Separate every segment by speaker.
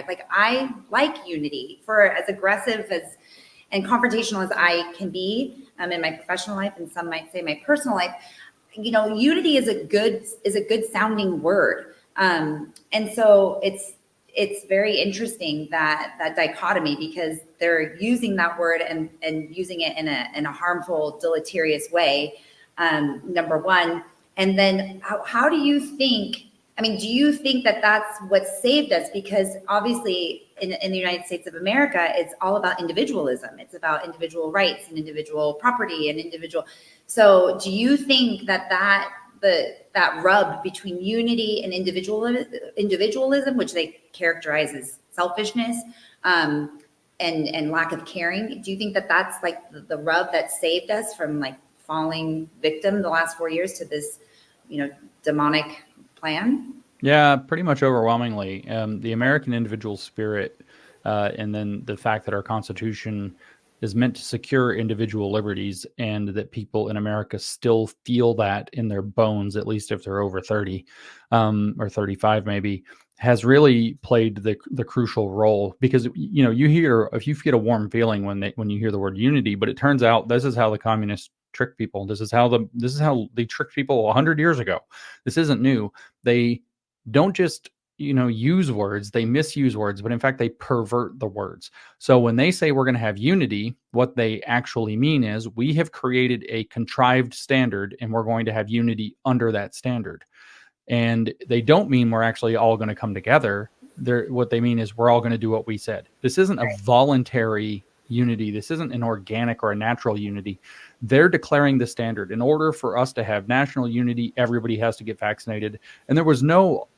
Speaker 1: Like, I like unity. For as aggressive as and confrontational as I can be in my professional life, and some might say my personal life, unity is a good sounding word. And so it's very interesting that dichotomy, because they're using that word and using it in a harmful, deleterious way. Number one. And then how do you think, do you think that that's what saved us? Because obviously in the United States of America, it's all about individualism. It's about individual rights and individual property and individual. So do you think that rub between unity and individualism, which they characterize as selfishness, and lack of caring, do you think that that's like the rub that saved us from like falling victim the last 4 years to this, demonic plan?
Speaker 2: Yeah, pretty much overwhelmingly. The American individual spirit, and then the fact that our Constitution is meant to secure individual liberties, and that people in America still feel that in their bones, at least if they're over 30 or 35 maybe, has really played the crucial role. Because you hear, if you get a warm feeling when you hear the word unity, but it turns out this is how the communists trick people. This is how they tricked people 100 years ago. This isn't new. They don't just use words, they misuse words, but in fact they pervert the words. So when they say we're going to have unity, what they actually mean is we have created a contrived standard and we're going to have unity under that standard. And they don't mean we're actually all going to come together. What they mean is we're all going to do what we said. This isn't a voluntary unity. This isn't an organic or a natural unity. They're declaring the standard. In order for us to have national unity, everybody has to get vaccinated. And there was no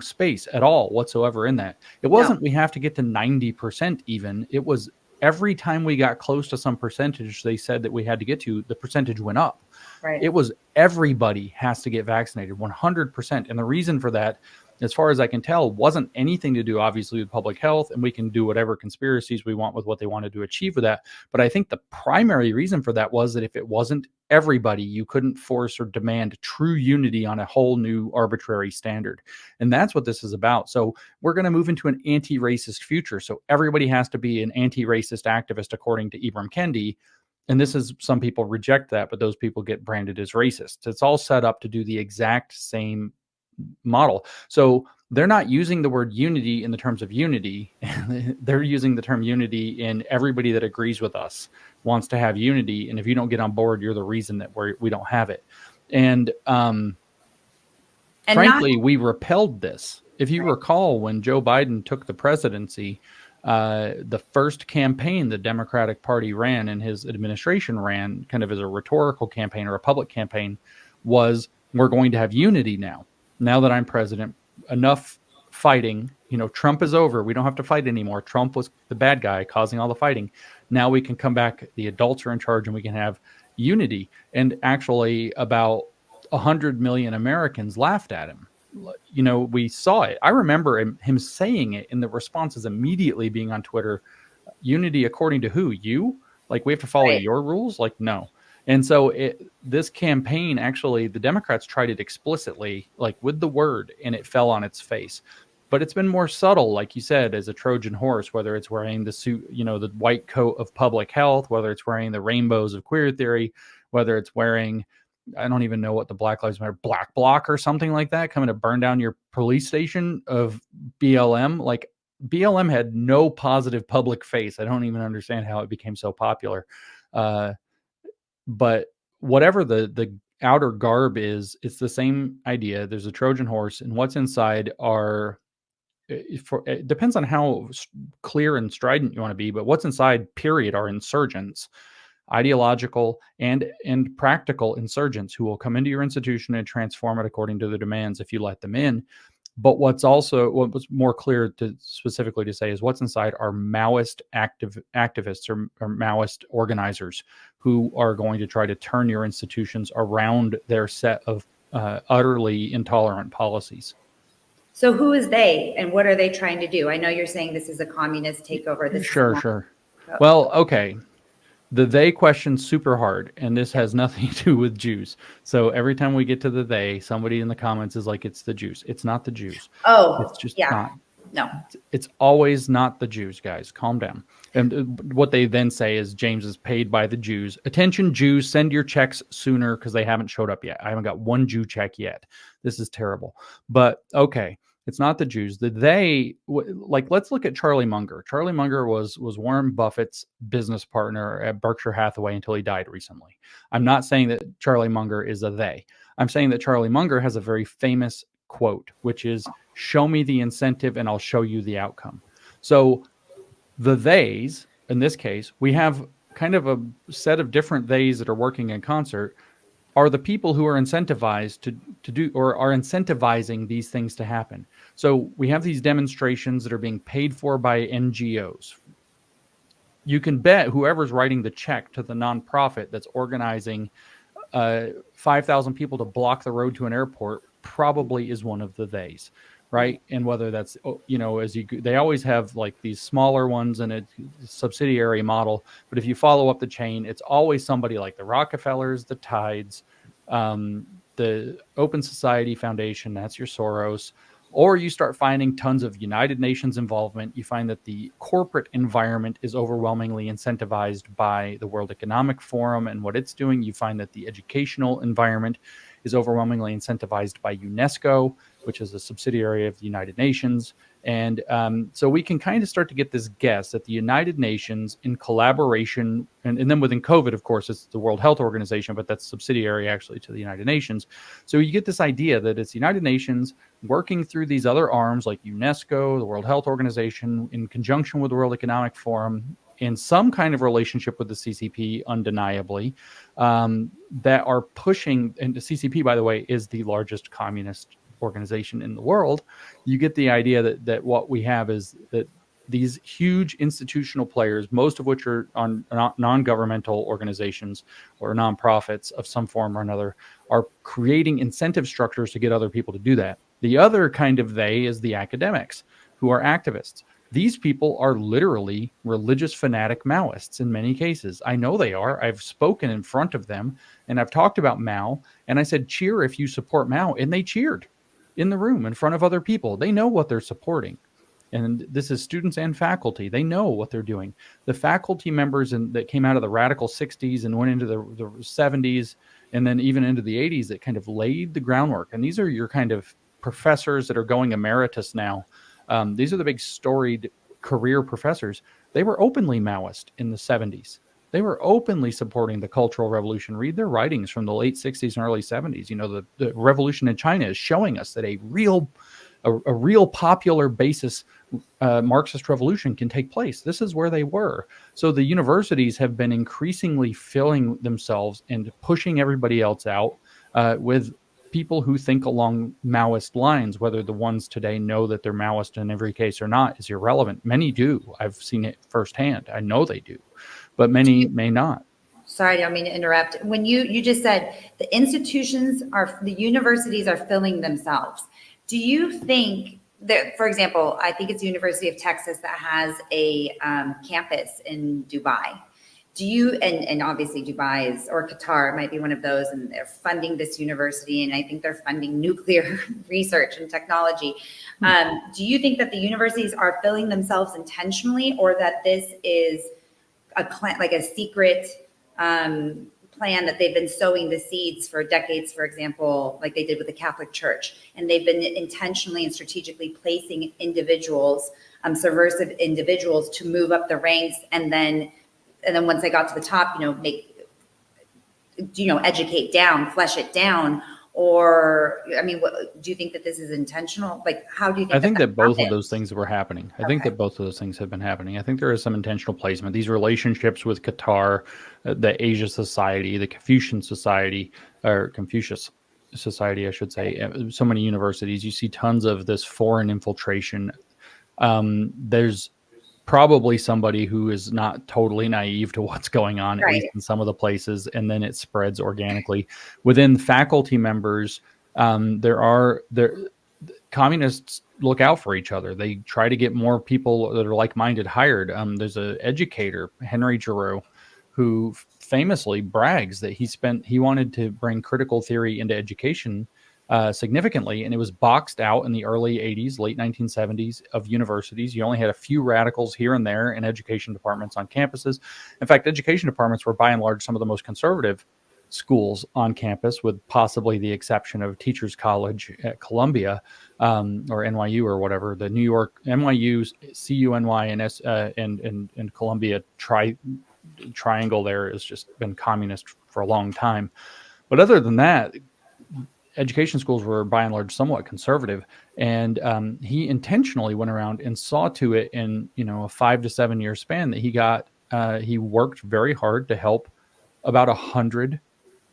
Speaker 2: space at all whatsoever in that. It wasn't we have to get to 90% even. It was every time we got close to some percentage they said that we had to get to, the percentage went up.
Speaker 1: Right.
Speaker 2: It was everybody has to get vaccinated, 100%. And the reason for that, as far as I can tell, wasn't anything to do, obviously, with public health, and we can do whatever conspiracies we want with what they wanted to achieve with that. But I think the primary reason for that was that if it wasn't everybody, you couldn't force or demand true unity on a whole new arbitrary standard. And that's what this is about. So we're going to move into an anti-racist future. So everybody has to be an anti-racist activist, according to Ibram Kendi. And this is, some people reject that, but those people get branded as racists. It's all set up to do the exact same model. So they're not using the word unity in the terms of unity. They're using the term unity in everybody that agrees with us wants to have unity. And if you don't get on board, you're the reason that we don't have it. And frankly, we repelled this. If you recall, when Joe Biden took the presidency, the first campaign the Democratic Party ran and his administration ran, kind of as a rhetorical campaign or a public campaign, was we're going to have unity now. Now that I'm president, enough fighting. Trump is over. We don't have to fight anymore. Trump was the bad guy causing all the fighting. Now we can come back. The adults are in charge and we can have unity. And actually about 100 million Americans laughed at him. We saw it. I remember him saying it, and the responses immediately being on Twitter, unity according to who? You? Like, we have to follow your rules? Like, no. And so this campaign, actually, the Democrats tried it explicitly, like with the word, and it fell on its face. But it's been more subtle, like you said, as a Trojan horse, whether it's wearing the suit, the white coat of public health, whether it's wearing the rainbows of queer theory, whether it's wearing, I don't even know what the Black Lives Matter, Black Bloc or something like that, coming to burn down your police station of BLM. Like, BLM had no positive public face. I don't even understand how it became so popular. But whatever the outer garb is, it's the same idea. There's a Trojan horse, and what's inside it depends on how clear and strident you want to be, but what's inside, period, are insurgents, ideological and practical insurgents who will come into your institution and transform it according to the demands if you let them in. But what's more clear to specifically to say is what's inside are Maoist activists or Maoist organizers who are going to try to turn your institutions around their set of utterly intolerant policies.
Speaker 1: So who is they, and what are they trying to do? I know you're saying this is a communist takeover.
Speaker 2: Sure. Well, okay. The they question's super hard, and this has nothing to do with Jews. So every time we get to the they, somebody in the comments is like, it's the Jews. It's not the Jews.
Speaker 1: Oh,
Speaker 2: it's just
Speaker 1: yeah.
Speaker 2: not.
Speaker 1: No.
Speaker 2: It's always not the Jews, guys. Calm down. And what they then say is James is paid by the Jews. Attention, Jews, send your checks sooner because they haven't showed up yet. I haven't got one Jew check yet. This is terrible. But okay, it's not the Jews. Let's look at Charlie Munger. Charlie Munger was Warren Buffett's business partner at Berkshire Hathaway until he died recently. I'm not saying that Charlie Munger is a they. I'm saying that Charlie Munger has a very famous quote, which is, show me the incentive and I'll show you the outcome. So the theys, in this case, we have kind of a set of different theys that are working in concert, are the people who are incentivized to do, or are incentivizing these things to happen. So we have these demonstrations that are being paid for by NGOs. You can bet whoever's writing the check to the nonprofit that's organizing 5,000 people to block the road to an airport probably is one of the theys, right? And whether that's, they always have like these smaller ones and a subsidiary model, but if you follow up the chain, it's always somebody like the Rockefellers, the Tides, the Open Society Foundation, that's your Soros, or you start finding tons of United Nations involvement. You find that the corporate environment is overwhelmingly incentivized by the World Economic Forum and what it's doing. You find that the educational environment is overwhelmingly incentivized by UNESCO, which is a subsidiary of the United Nations. And so we can kind of start to get this guess that the United Nations, in collaboration, and then within COVID, of course, it's the World Health Organization, but that's subsidiary actually to the United Nations. So you get this idea that it's the United Nations working through these other arms like UNESCO, the World Health Organization, in conjunction with the World Economic Forum, in some kind of relationship with the CCP, undeniably, that are pushing, and the CCP, by the way, is the largest communist organization in the world. You get the idea that what we have is that these huge institutional players, most of which are on non-governmental organizations or nonprofits of some form or another, are creating incentive structures to get other people to do that. The other kind of they is the academics who are activists. These people are literally religious fanatic Maoists in many cases. I know they are. I've spoken in front of them and I've talked about Mao and I said, cheer if you support Mao. And they cheered in the room in front of other people. They know what they're supporting. And this is students and faculty. They know what they're doing. The faculty members that came out of the radical 60s and went into the 70s and then even into the 80s that kind of laid the groundwork. And these are your kind of professors that are going emeritus now. These are the big storied career professors. They were openly Maoist in the 70s. They were openly supporting the Cultural Revolution. Read their writings from the late 60s and early 70s. You know, the revolution in China is showing us that a real popular basis Marxist revolution can take place. This is where they were. So the universities have been increasingly filling themselves and pushing everybody else out with people who think along Maoist lines. Whether the ones today know that they're Maoist in every case or not is irrelevant. Many do. I've seen it firsthand. I know they do, but many may not.
Speaker 1: Sorry, I don't mean to interrupt. When you just said the universities are filling themselves. Do you think that, for example, I think it's the University of Texas that has a campus in Dubai. Do you, and obviously Dubai is, or Qatar might be one of those, and they're funding this university, and I think they're funding nuclear research and technology. Do you think that the universities are filling themselves intentionally, or that this is like a secret plan that they've been sowing the seeds for decades, for example, like they did with the Catholic Church, and they've been intentionally and strategically placing individuals, subversive individuals, to move up the ranks, and then once they got to the top, educate down, flesh it down? Or, I mean, do you think that this is intentional? Like, how do you think?
Speaker 2: I think that both of those things were happening. I think that both of those things have been happening. I think there is some intentional placement. These relationships with Qatar, the Asia Society, the Confucius Society, I should say, so many universities, you see tons of this foreign infiltration. There's probably somebody who is not totally naive to what's going on, at least in some of the places, and then it spreads organically. Within faculty members, communists look out for each other. They try to get more people that are like-minded hired. There's an educator, Henry Giroux, who famously brags that he wanted to bring critical theory into education significantly, and it was boxed out in the early 80s, late 1970s of universities. You only had a few radicals here and there in education departments on campuses. In fact, education departments were by and large some of the most conservative schools on campus, with possibly the exception of Teachers College at Columbia, or NYU or whatever. The New York NYU, CUNY, and Columbia triangle there has just been communist for a long time. But other than that, education schools were by and large somewhat conservative, and he intentionally went around and saw to it in a 5 to 7 year span that he worked very hard to help about 100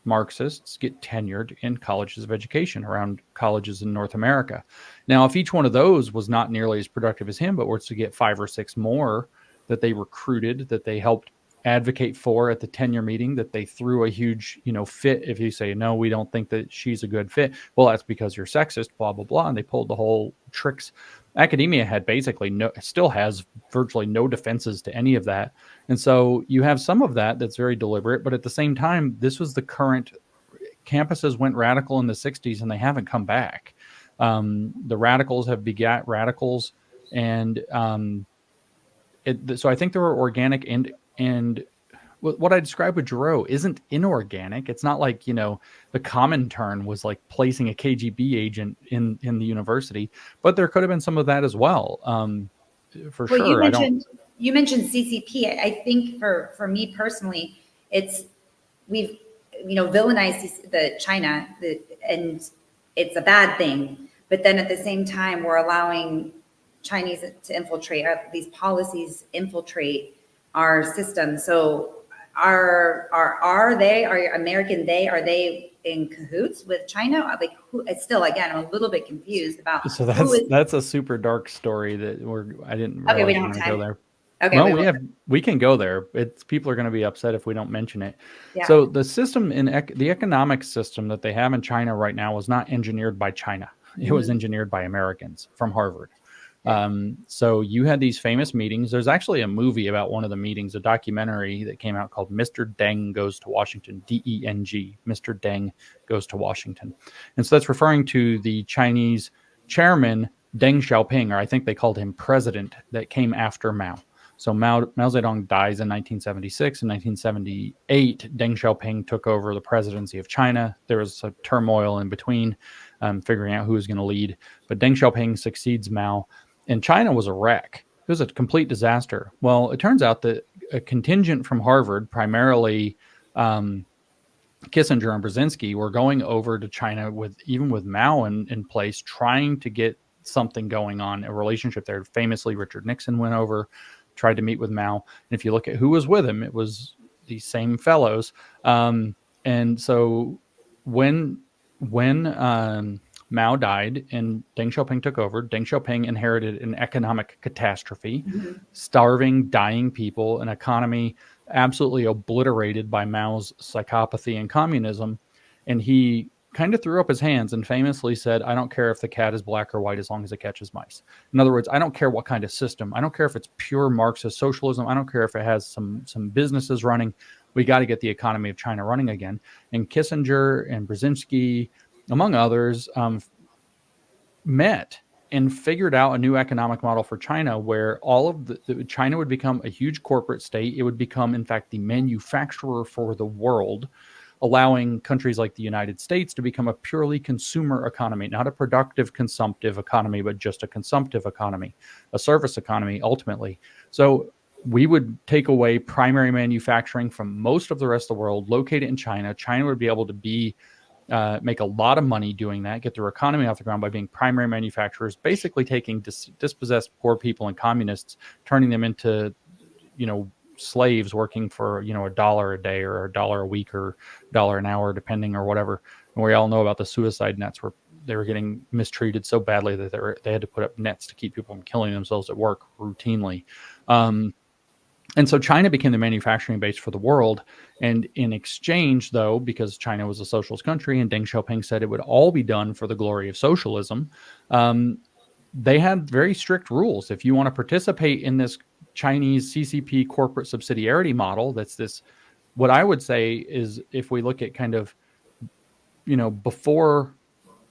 Speaker 2: Marxists get tenured in colleges of education around colleges in North America. Now, if each one of those was not nearly as productive as him, but was to get 5 or 6 more that they recruited, that they helped advocate for at the tenure meeting, that they threw a huge, fit. If you say, no, we don't think that she's a good fit, well, that's because you're sexist, blah, blah, blah. And they pulled the whole tricks. Academia had still has virtually no defenses to any of that. And so you have some of that that's very deliberate, but at the same time, this was the current. Campuses went radical in the 60s and they haven't come back. The radicals have begat radicals. And so I think there were organic and what I described with Giroux isn't inorganic. It's not like, the Comintern was like placing a KGB agent in the university, but there could have been some of that as well. For
Speaker 1: Well,
Speaker 2: sure.
Speaker 1: You mentioned CCP. I think for me personally, we've villainized the China, and it's a bad thing. But then at the same time, we're allowing Chinese to infiltrate these policies, infiltrate our system. So are they in cahoots with China? Like, it's still, again, I'm a little bit confused about.
Speaker 2: So that's a super dark story that I didn't realize.
Speaker 1: Okay, we don't have time.
Speaker 2: Go there.
Speaker 1: Okay,
Speaker 2: well, we can go there. People are going to be upset if we don't mention it.
Speaker 1: Yeah.
Speaker 2: So the system the economic system that they have in China right now was not engineered by China. It was engineered by Americans from Harvard. So you had these famous meetings. There's actually a movie about one of the meetings, a documentary that came out called Mr. Deng Goes to Washington, DENG, Mr. Deng Goes to Washington. And so that's referring to the Chinese chairman, Deng Xiaoping, or I think they called him president, that came after Mao. So Mao Zedong dies in 1976. In 1978, Deng Xiaoping took over the presidency of China. There was a turmoil in between, figuring out who was going to lead. But Deng Xiaoping succeeds Mao. And China was a wreck. It was a complete disaster. Well, it turns out that a contingent from Harvard, primarily Kissinger and Brzezinski, were going over to China with Mao in place, trying to get something going on, a relationship there. Famously, Richard Nixon went over, tried to meet with Mao. And if you look at who was with him, it was these same fellows. And so when Mao died and Deng Xiaoping took over, Deng Xiaoping inherited an economic catastrophe, starving, dying people, an economy absolutely obliterated by Mao's psychopathy and communism. And he kind of threw up his hands and famously said, I don't care if the cat is black or white as long as it catches mice. In other words, I don't care what kind of system. I don't care if it's pure Marxist socialism. I don't care if it has some businesses running. We got to get the economy of China running again. And Kissinger and Brzezinski, among others, met and figured out a new economic model for China where all of China would become a huge corporate state. It would become, in fact, the manufacturer for the world, allowing countries like the United States to become a purely consumer economy, not a productive, consumptive economy, but just a consumptive economy, a service economy, ultimately. So we would take away primary manufacturing from most of the rest of the world, locate it in China. China would be able to make a lot of money doing that, get their economy off the ground by being primary manufacturers, basically taking dispossessed poor people and communists, turning them into, slaves working for, $1 a day or $1 a week or $1 an hour, depending, or whatever. And we all know about the suicide nets where they were getting mistreated so badly that they had to put up nets to keep people from killing themselves at work routinely. And so China became the manufacturing base for the world. And in exchange, though, because China was a socialist country and Deng Xiaoping said it would all be done for the glory of socialism, they had very strict rules. If you want to participate in this Chinese CCP corporate subsidiarity model, that's this, what I would say is, if we look at kind of, before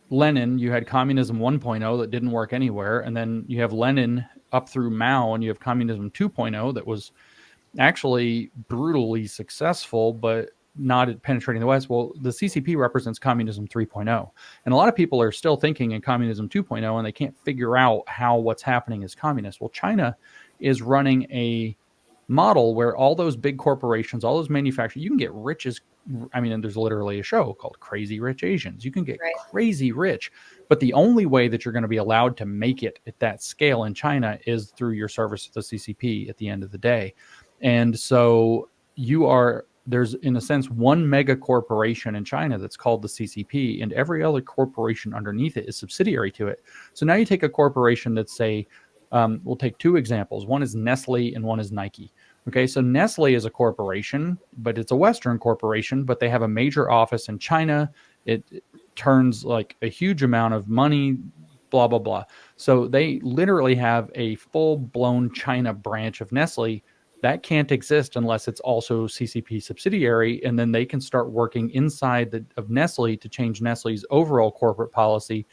Speaker 2: Lenin, you had communism 1.0 that didn't work anywhere. And then you have Lenin up through Mao, and you have communism 2.0 that was actually brutally successful, but not at penetrating the West. Well, the CCP represents communism 3.0. And a lot of people are still thinking in communism 2.0, and they can't figure out how what's happening is communist. Well, China is running a model where all those big corporations, all those manufacturers, you can get rich as, I mean, and there's literally a show called Crazy Rich Asians. You can get
Speaker 1: Right.
Speaker 2: crazy rich, but the only way that you're going to be allowed to make it at that scale in China is through your service to the CCP at the end of the day. And so there's in a sense one mega corporation in China that's called the CCP, and every other corporation underneath it is subsidiary to it. So now you take a corporation that's we'll take two examples. One is Nestle and one is Nike. Okay, so Nestle is a corporation, but it's a Western corporation, but they have a major office in China. It turns like a huge amount of money, blah, blah, blah. So they literally have a full-blown China branch of Nestle. That can't exist unless it's also CCP subsidiary, and then they can start working inside of Nestle to change Nestle's overall corporate policy,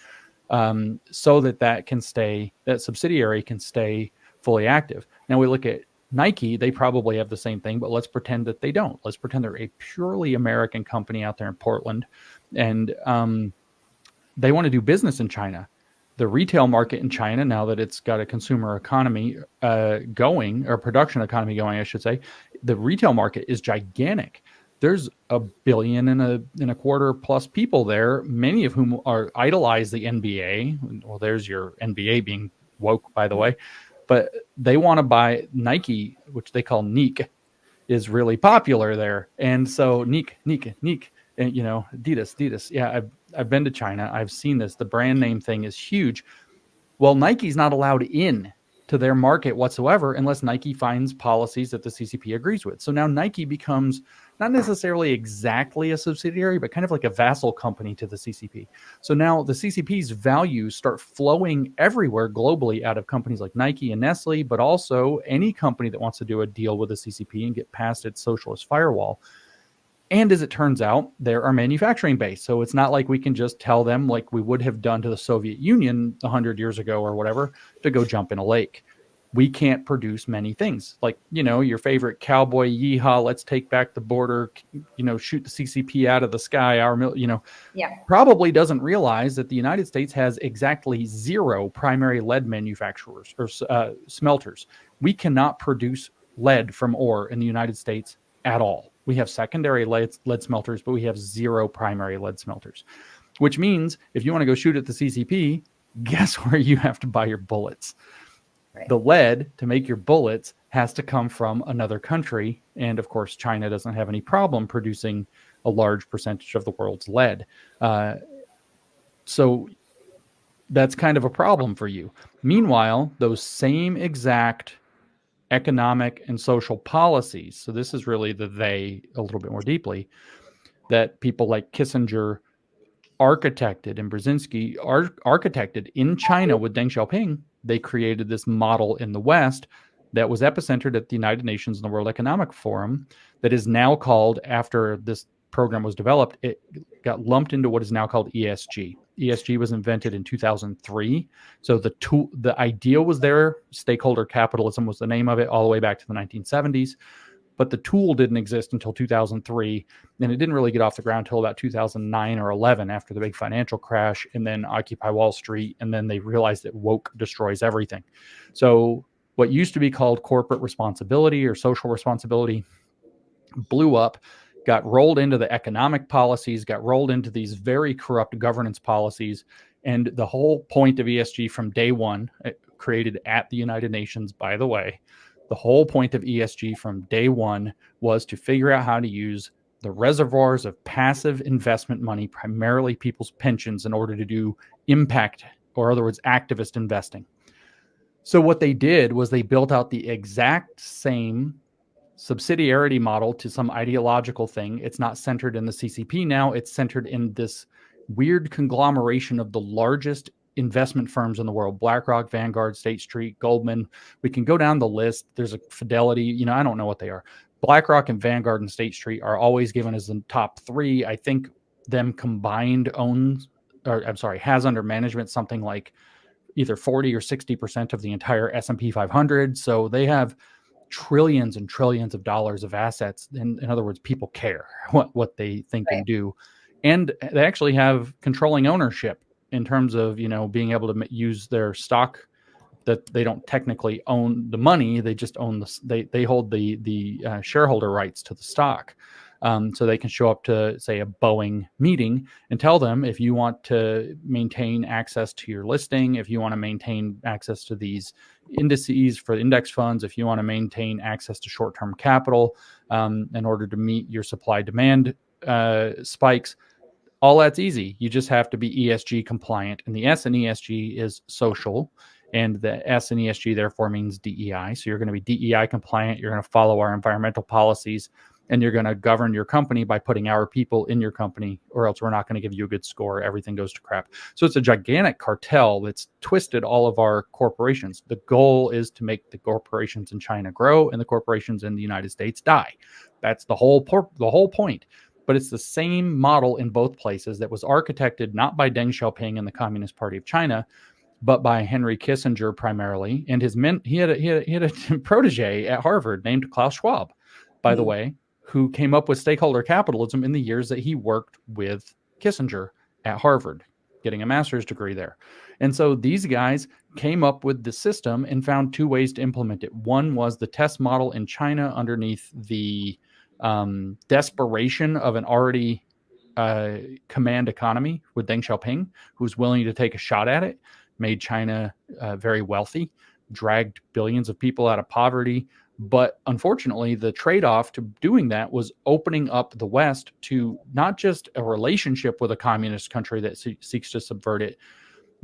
Speaker 2: so that subsidiary can stay fully active. Now we look at Nike, they probably have the same thing, but let's pretend that they don't. Let's pretend they're a purely American company out there in Portland, and they want to do business in China. The retail market in China, now that it's got a consumer economy going, or production economy going, I should say, the retail market is gigantic. There's 1.25 billion plus people there, many of whom idolize the NBA. Well, there's your NBA being woke, by the way. But they want to buy Nike, which they call Neek, is really popular there. And so Neek, and Adidas. Yeah, I've been to China. I've seen this. The brand name thing is huge. Well, Nike's not allowed in to their market whatsoever unless Nike finds policies that the CCP agrees with. So now Nike becomes not necessarily exactly a subsidiary, but kind of like a vassal company to the CCP. So now the CCP's values start flowing everywhere globally out of companies like Nike and Nestle, but also any company that wants to do a deal with the CCP and get past its socialist firewall. And as it turns out, there are manufacturing based. So it's not like we can just tell them, like we would have done to the Soviet Union 100 years ago or whatever, to go jump in a lake. We can't produce many things. Like, your favorite cowboy yeehaw, let's take back the border, shoot the CCP out of the sky. Probably doesn't realize that the United States has exactly 0 primary lead manufacturers or smelters. We cannot produce lead from ore in the United States at all. We have secondary lead smelters, but we have 0 primary lead smelters, which means if you want to go shoot at the CCP, guess where you have to buy your bullets? Right. The lead to make your bullets has to come from another country. And of course, China doesn't have any problem producing a large percentage of the world's lead. So that's kind of a problem for you. Meanwhile, those same exact economic and social policies, so this is really the they a little bit more deeply, that people like Kissinger architected and Brzezinski architected in China with Deng Xiaoping. They created this model in the West that was epicentered at the United Nations and the World Economic Forum that is now called, after this program was developed, it got lumped into what is now called ESG. ESG was invented in 2003. So the idea was there. Stakeholder capitalism was the name of it all the way back to the 1970s. But the tool didn't exist until 2003, and it didn't really get off the ground until about 2009 or 11 after the big financial crash, and then Occupy Wall Street, and then they realized that woke destroys everything. So what used to be called corporate responsibility or social responsibility blew up, got rolled into the economic policies, got rolled into these very corrupt governance policies, and the whole point of ESG from day one, created at the United Nations, by the way, the whole point of ESG from day one was to figure out how to use the reservoirs of passive investment money, primarily people's pensions, in order to do impact, or in other words, activist investing. So what they did was they built out the exact same subsidiarity model to some ideological thing. It's not centered in the CCP now. It's centered in this weird conglomeration of the largest investment firms in the world: BlackRock, Vanguard, State Street, Goldman. We can go down the list. There's a Fidelity. I don't know what they are. BlackRock and Vanguard and State Street are always given as the top 3. I think them combined own or I'm sorry, has under management something like either 40 or 60% of the entire S&P 500. So they have trillions and trillions of dollars of assets. In other words, people care what they think
Speaker 1: Right.
Speaker 2: and do. And they actually have controlling ownership in terms of, being able to use their stock, that they don't technically own the money. They just own they hold the shareholder rights to the stock. So they can show up to, say, a Boeing meeting and tell them, if you want to maintain access to your listing, if you want to maintain access to these indices for index funds, if you want to maintain access to short-term capital in order to meet your supply-demand spikes, all that's easy. You just have to be ESG compliant. And the S in ESG is social. And the S in ESG therefore means DEI. So you're going to be DEI compliant. You're going to follow our environmental policies, and you're going to govern your company by putting our people in your company, or else we're not going to give you a good score. Everything goes to crap. So it's a gigantic cartel that's twisted all of our corporations. The goal is to make the corporations in China grow and the corporations in the United States die. That's the whole point. But it's the same model in both places that was architected not by Deng Xiaoping and the Communist Party of China, but by Henry Kissinger primarily, and his men. He had a protege at Harvard named Klaus Schwab, by the way, who came up with stakeholder capitalism in the years that he worked with Kissinger at Harvard, getting a master's degree there. And so these guys came up with the system and found two ways to implement it. One was the test model in China underneath the desperation of an already command economy with Deng Xiaoping, who's willing to take a shot at it, made China very wealthy, dragged billions of people out of poverty. But unfortunately, the trade-off to doing that was opening up the West to not just a relationship with a communist country that seeks to subvert it,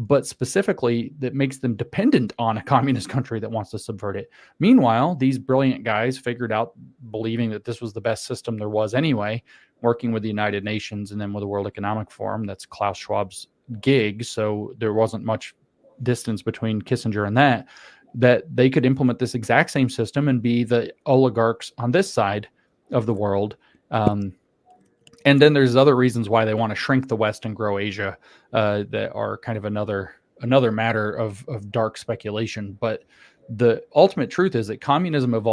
Speaker 2: but specifically that makes them dependent on a communist country that wants to subvert it. Meanwhile, these brilliant guys figured out, believing that this was the best system there was anyway, working with the United Nations and then with the World Economic Forum. That's Klaus Schwab's gig. So there wasn't much distance between Kissinger and that they could implement this exact same system and be the oligarchs on this side of the world. And then there's other reasons why they want to shrink the West and grow Asia that are kind of another matter of dark speculation. But the ultimate truth is that communism evolved